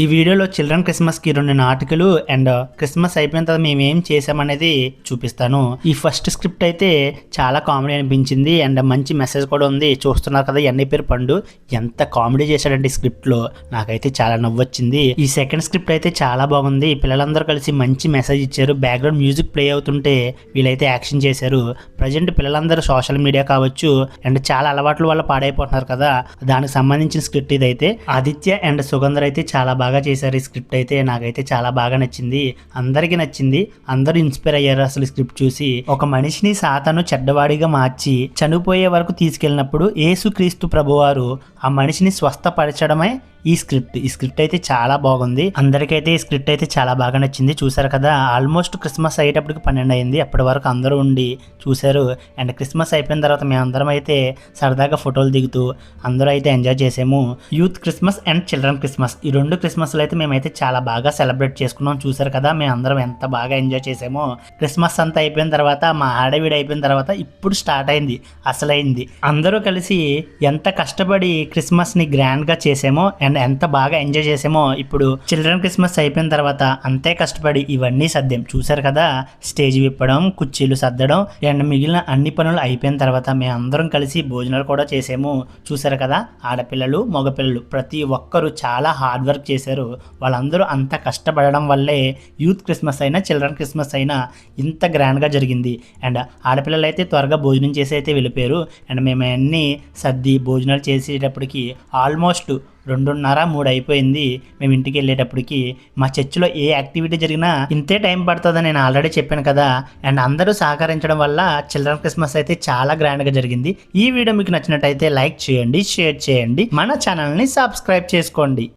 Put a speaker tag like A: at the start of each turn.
A: ఈ వీడియోలో చిల్డ్రన్ క్రిస్మస్కి 2 నాటికలు అండ్ క్రిస్మస్ అయిపోయిన తర్వాత మేము ఏం చేసామనేది చూపిస్తాను. ఈ ఫస్ట్ స్క్రిప్ట్ అయితే చాలా కామెడీ అనిపించింది అండ్ మంచి మెసేజ్ కూడా ఉంది. చూస్తున్నారు కదా, ఎన్ఐ పేరు పండు ఎంత కామెడీ చేశాడంటే ఈ స్క్రిప్ట్లో నాకైతే చాలా నవ్వొచ్చింది. ఈ సెకండ్ స్క్రిప్ట్ అయితే చాలా బాగుంది. పిల్లలందరూ కలిసి మంచి మెసేజ్ ఇచ్చారు. బ్యాక్గ్రౌండ్ మ్యూజిక్ ప్లే అవుతుంటే వీళ్ళైతే యాక్షన్ చేశారు. ప్రజెంట్ పిల్లలందరూ సోషల్ మీడియా కావచ్చు అండ్ చాలా అలవాట్ల వల్ల పాడైపోతున్నారు కదా, దానికి సంబంధించిన స్క్రిప్ట్ ఇదైతే. ఆదిత్య అండ్ సుగంధర్ అయితే చాలా బాగా చేశారు. ఈ స్క్రిప్ట్ అయితే నాకైతే చాలా బాగా నచ్చింది. అందరికీ నచ్చింది. అందరూ ఇన్స్పైర్ అయ్యారు అసలు స్క్రిప్ట్ చూసి. ఒక మనిషిని సాతాను చెడ్డవాడిగా మార్చి చనిపోయే వరకు తీసుకెళ్ళినప్పుడు యేసుక్రీస్తు ప్రభువారు ఆ మనిషిని స్వస్థపరచడమే ఈ స్క్రిప్ట్ అయితే చాలా బాగుంది. అందరికైతే ఈ స్క్రిప్ట్ అయితే చాలా బాగా నచ్చింది. చూసారు కదా, ఆల్మోస్ట్ క్రిస్మస్ అయ్యేటప్పటికి 12 అయింది. అప్పటి వరకు అందరూ ఉండి చూశారు. అండ్ క్రిస్మస్ అయిపోయిన తర్వాత మేమందరం అయితే సరదాగా ఫోటోలు దిగుతూ అందరూ అయితే ఎంజాయ్ చేసాము. Youth Christmas and children Christmas, ఈ 2 క్రిస్మస్లు అయితే మేమైతే చాలా బాగా సెలబ్రేట్ చేసుకున్నాం. చూసారు కదా, మేము అందరం ఎంత బాగా ఎంజాయ్ చేసామో. క్రిస్మస్ అంతా అయిపోయిన తర్వాత, మా ఆడవిడి అయిపోయిన తర్వాత ఇప్పుడు స్టార్ట్ అయింది అసలైంది. అందరూ కలిసి ఎంత కష్టపడి క్రిస్మస్ని గ్రాండ్గా చేసామో అండ్ ఎంత బాగా ఎంజాయ్ చేసామో, ఇప్పుడు చిల్డ్రన్ క్రిస్మస్ అయిపోయిన తర్వాత అంతే కష్టపడి ఇవన్నీ సర్దాం. చూసారు కదా, స్టేజ్ విప్పడం, కుర్చీలు సర్దడం అండ్ మిగిలిన అన్ని పనులు అయిపోయిన తర్వాత మేము అందరం కలిసి భోజనాలు కూడా చేసాము. చూసారు కదా, ఆడపిల్లలు మగపిల్లలు ప్రతి ఒక్కరూ చాలా హార్డ్ వర్క్ చేశారు. వాళ్ళందరూ అంత కష్టపడడం వల్లే యూత్ క్రిస్మస్ అయినా చిల్డ్రన్ క్రిస్మస్ అయినా ఇంత గ్రాండ్గా జరిగింది. అండ్ ఆడపిల్లలు అయితే త్వరగా భోజనం చేసి అయితే వెళ్ళిపోయారు. అండ్ మేము అన్నీ సర్ది భోజనాలు చేసేటప్పటికి ఆల్మోస్ట్ 2:30-3 అయిపోయింది. మేము ఇంటికి వెళ్ళేటప్పటికి మా చర్చిలో ఏ యాక్టివిటీ జరిగినా ఇంతే టైం పడుతుందని నేను ఆల్రెడీ చెప్పాను కదా. అండ్ అందరూ సహకరించడం వల్ల చిల్డ్రన్ క్రిస్మస్ అయితే చాలా గ్రాండ్గా జరిగింది. ఈ వీడియో మీకు నచ్చినట్టయితే లైక్ చేయండి, షేర్ చేయండి, మన ఛానల్ని సబ్స్క్రైబ్ చేసుకోండి.